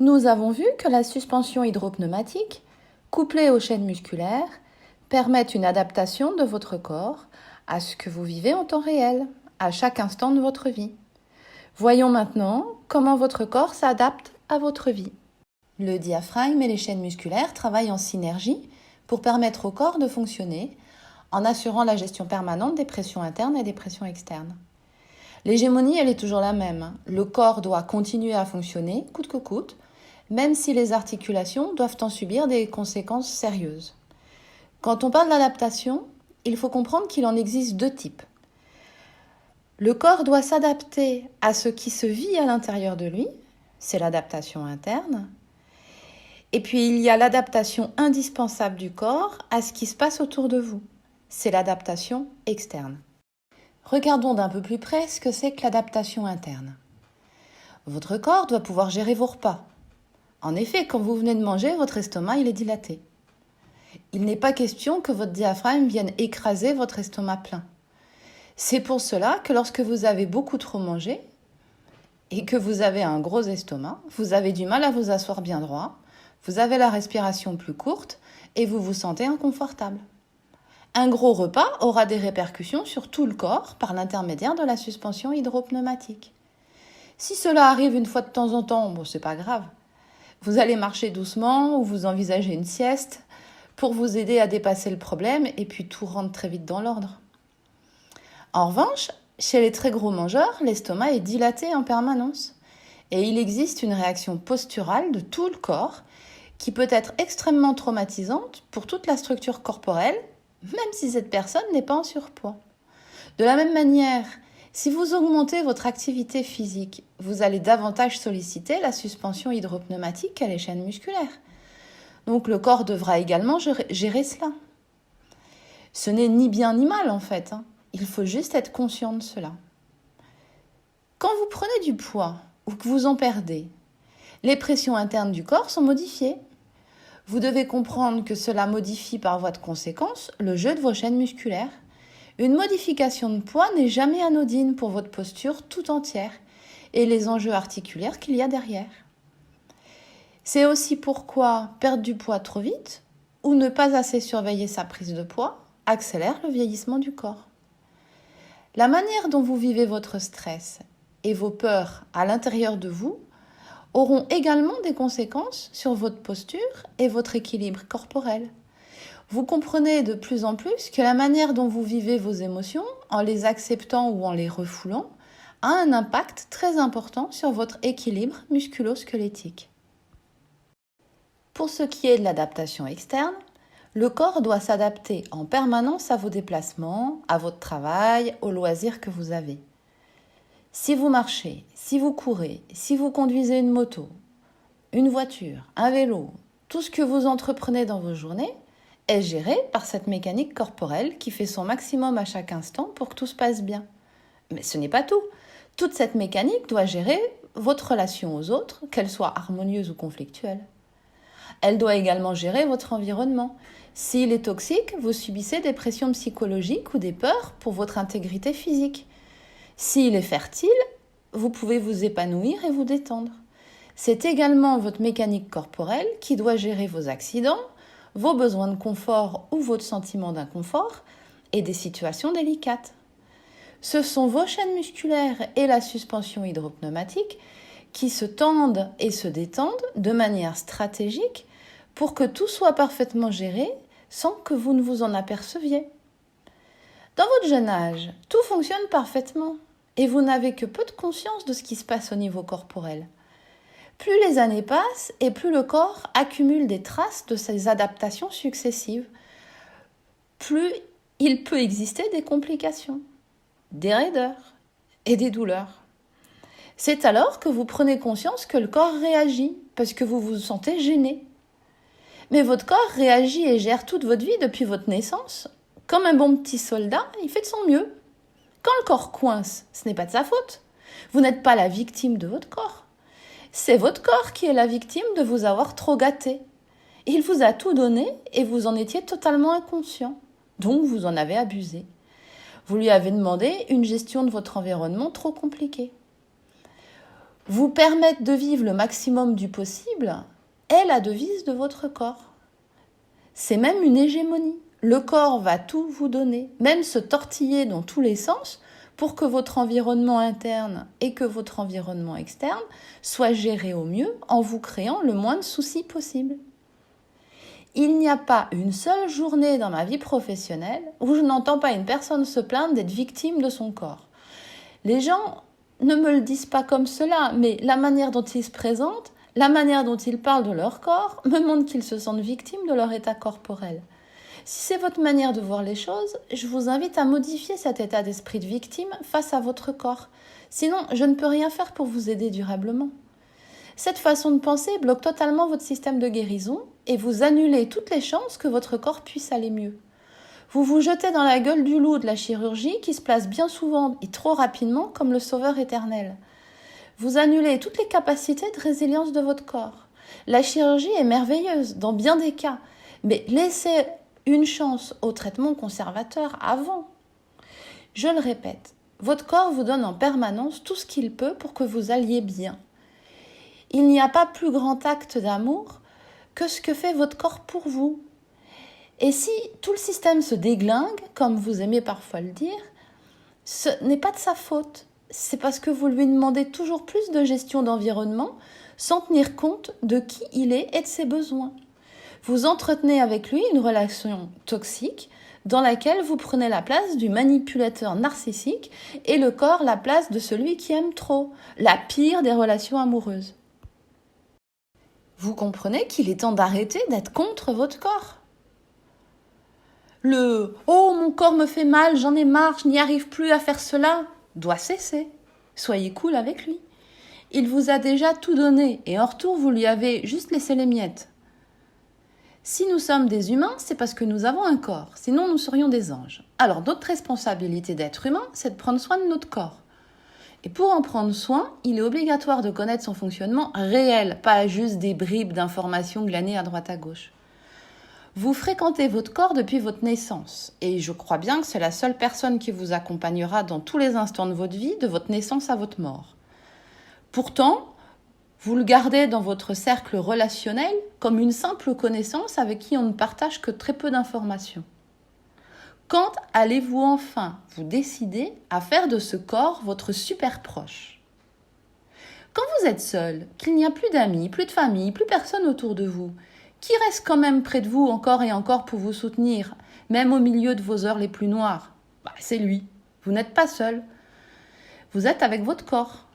Nous avons vu que la suspension hydropneumatique, couplée aux chaînes musculaires, permet une adaptation de votre corps à ce que vous vivez en temps réel, à chaque instant de votre vie. Voyons maintenant comment votre corps s'adapte à votre vie. Le diaphragme et les chaînes musculaires travaillent en synergie pour permettre au corps de fonctionner en assurant la gestion permanente des pressions internes et des pressions externes. L'hégémonie, elle est toujours la même. Le corps doit continuer à fonctionner, coûte que coûte, même si les articulations doivent en subir des conséquences sérieuses. Quand on parle d'adaptation, il faut comprendre qu'il en existe deux types. Le corps doit s'adapter à ce qui se vit à l'intérieur de lui, c'est l'adaptation interne. Et puis il y a l'adaptation indispensable du corps à ce qui se passe autour de vous, c'est l'adaptation externe. Regardons d'un peu plus près ce que c'est que l'adaptation interne. Votre corps doit pouvoir gérer vos repas. En effet, quand vous venez de manger, votre estomac il est dilaté. Il n'est pas question que votre diaphragme vienne écraser votre estomac plein. C'est pour cela que lorsque vous avez beaucoup trop mangé et que vous avez un gros estomac, vous avez du mal à vous asseoir bien droit, vous avez la respiration plus courte et vous vous sentez inconfortable. Un gros repas aura des répercussions sur tout le corps par l'intermédiaire de la suspension hydropneumatique. Si cela arrive une fois de temps en temps, bon, c'est pas grave. Vous allez marcher doucement ou vous envisagez une sieste pour vous aider à dépasser le problème et puis tout rentre très vite dans l'ordre. En revanche, chez les très gros mangeurs, l'estomac est dilaté en permanence et il existe une réaction posturale de tout le corps qui peut être extrêmement traumatisante pour toute la structure corporelle, même si cette personne n'est pas en surpoids. De la même manière, si vous augmentez votre activité physique, vous allez davantage solliciter la suspension hydropneumatique à les chaînes musculaires. Donc le corps devra également gérer cela. Ce n'est ni bien ni mal en fait, Il faut juste être conscient de cela. Quand vous prenez du poids ou que vous en perdez, les pressions internes du corps sont modifiées. Vous devez comprendre que cela modifie par voie de conséquence le jeu de vos chaînes musculaires. Une modification de poids n'est jamais anodine pour votre posture tout entière et les enjeux articulaires qu'il y a derrière. C'est aussi pourquoi perdre du poids trop vite ou ne pas assez surveiller sa prise de poids accélère le vieillissement du corps. La manière dont vous vivez votre stress et vos peurs à l'intérieur de vous auront également des conséquences sur votre posture et votre équilibre corporel. Vous comprenez de plus en plus que la manière dont vous vivez vos émotions, en les acceptant ou en les refoulant, a un impact très important sur votre équilibre musculo-squelettique. Pour ce qui est de l'adaptation externe, le corps doit s'adapter en permanence à vos déplacements, à votre travail, aux loisirs que vous avez. Si vous marchez, si vous courez, si vous conduisez une moto, une voiture, un vélo, tout ce que vous entreprenez dans vos journées est géré par cette mécanique corporelle qui fait son maximum à chaque instant pour que tout se passe bien. Mais ce n'est pas tout. Toute cette mécanique doit gérer votre relation aux autres, qu'elle soit harmonieuse ou conflictuelle. Elle doit également gérer votre environnement. S'il est toxique, vous subissez des pressions psychologiques ou des peurs pour votre intégrité physique. S'il est fertile, vous pouvez vous épanouir et vous détendre. C'est également votre mécanique corporelle qui doit gérer vos accidents, vos besoins de confort ou votre sentiment d'inconfort et des situations délicates. Ce sont vos chaînes musculaires et la suspension hydropneumatique qui se tendent et se détendent de manière stratégique pour que tout soit parfaitement géré sans que vous ne vous en aperceviez. Dans votre jeune âge, tout fonctionne parfaitement et vous n'avez que peu de conscience de ce qui se passe au niveau corporel. Plus les années passent et plus le corps accumule des traces de ces adaptations successives, plus il peut exister des complications, des raideurs et des douleurs. C'est alors que vous prenez conscience que le corps réagit parce que vous vous sentez gêné. Mais votre corps réagit et gère toute votre vie depuis votre naissance. Comme un bon petit soldat, il fait de son mieux. Quand le corps coince, ce n'est pas de sa faute. Vous n'êtes pas la victime de votre corps. C'est votre corps qui est la victime de vous avoir trop gâté. Il vous a tout donné et vous en étiez totalement inconscient. Donc vous en avez abusé. Vous lui avez demandé une gestion de votre environnement trop compliquée. vous permettre de vivre le maximum du possible est la devise de votre corps. C'est même une hégémonie. Le corps va tout vous donner, même se tortiller dans tous les sens pour que votre environnement interne et que votre environnement externe soient gérés au mieux en vous créant le moins de soucis possible. Il n'y a pas une seule journée dans ma vie professionnelle où je n'entends pas une personne se plaindre d'être victime de son corps. Les gens ne me le disent pas comme cela, mais la manière dont ils se présentent, la manière dont ils parlent de leur corps me montre qu'ils se sentent victimes de leur état corporel. Si c'est votre manière de voir les choses, je vous invite à modifier cet état d'esprit de victime face à votre corps. Sinon, je ne peux rien faire pour vous aider durablement. Cette façon de penser bloque totalement votre système de guérison et vous annulez toutes les chances que votre corps puisse aller mieux. Vous vous jetez dans la gueule du loup de la chirurgie qui se place bien souvent et trop rapidement comme le sauveur éternel. Vous annulez toutes les capacités de résilience de votre corps. La chirurgie est merveilleuse dans bien des cas, mais laissez une chance au traitement conservateur avant. Je le répète, votre corps vous donne en permanence tout ce qu'il peut pour que vous alliez bien. Il n'y a pas plus grand acte d'amour que ce que fait votre corps pour vous. Et si tout le système se déglingue, comme vous aimez parfois le dire, ce n'est pas de sa faute. C'est parce que vous lui demandez toujours plus de gestion d'environnement sans tenir compte de qui il est et de ses besoins. Vous entretenez avec lui une relation toxique dans laquelle vous prenez la place du manipulateur narcissique et le corps la place de celui qui aime trop, la pire des relations amoureuses. Vous comprenez qu'il est temps d'arrêter d'être contre votre corps. Le « Oh, mon corps me fait mal, j'en ai marre, je n'y arrive plus à faire cela » doit cesser. Soyez cool avec lui. Il vous a déjà tout donné et en retour, vous lui avez juste laissé les miettes. Si nous sommes des humains, c'est parce que nous avons un corps, sinon nous serions des anges. Alors notre responsabilité d'être humain, c'est de prendre soin de notre corps. Et pour en prendre soin, il est obligatoire de connaître son fonctionnement réel, pas juste des bribes d'informations glanées à droite à gauche. Vous fréquentez votre corps depuis votre naissance, et je crois bien que c'est la seule personne qui vous accompagnera dans tous les instants de votre vie, de votre naissance à votre mort. Pourtant, vous le gardez dans votre cercle relationnel comme une simple connaissance avec qui on ne partage que très peu d'informations. Quand allez-vous enfin vous décider à faire de ce corps votre super proche ? Quand vous êtes seul, qu'il n'y a plus d'amis, plus de famille, plus personne autour de vous, qui reste quand même près de vous encore et encore pour vous soutenir, même au milieu de vos heures les plus noires ? C'est lui. Vous n'êtes pas seul. Vous êtes avec votre corps.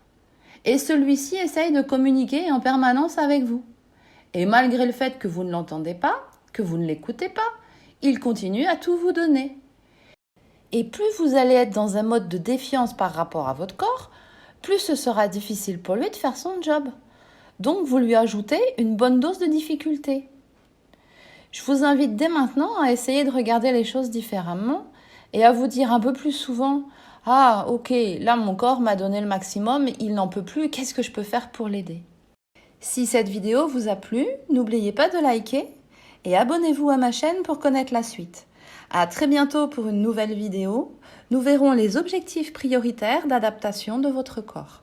Et celui-ci essaye de communiquer en permanence avec vous. Et malgré le fait que vous ne l'entendez pas, que vous ne l'écoutez pas, il continue à tout vous donner. Et plus vous allez être dans un mode de défiance par rapport à votre corps, plus ce sera difficile pour lui de faire son job. Donc vous lui ajoutez une bonne dose de difficulté. Je vous invite dès maintenant à essayer de regarder les choses différemment et à vous dire un peu plus souvent « Ah, ok, là mon corps m'a donné le maximum, il n'en peut plus, qu'est-ce que je peux faire pour l'aider ?» Si cette vidéo vous a plu, n'oubliez pas de liker et abonnez-vous à ma chaîne pour connaître la suite. À très bientôt pour une nouvelle vidéo. Nous verrons les objectifs prioritaires d'adaptation de votre corps.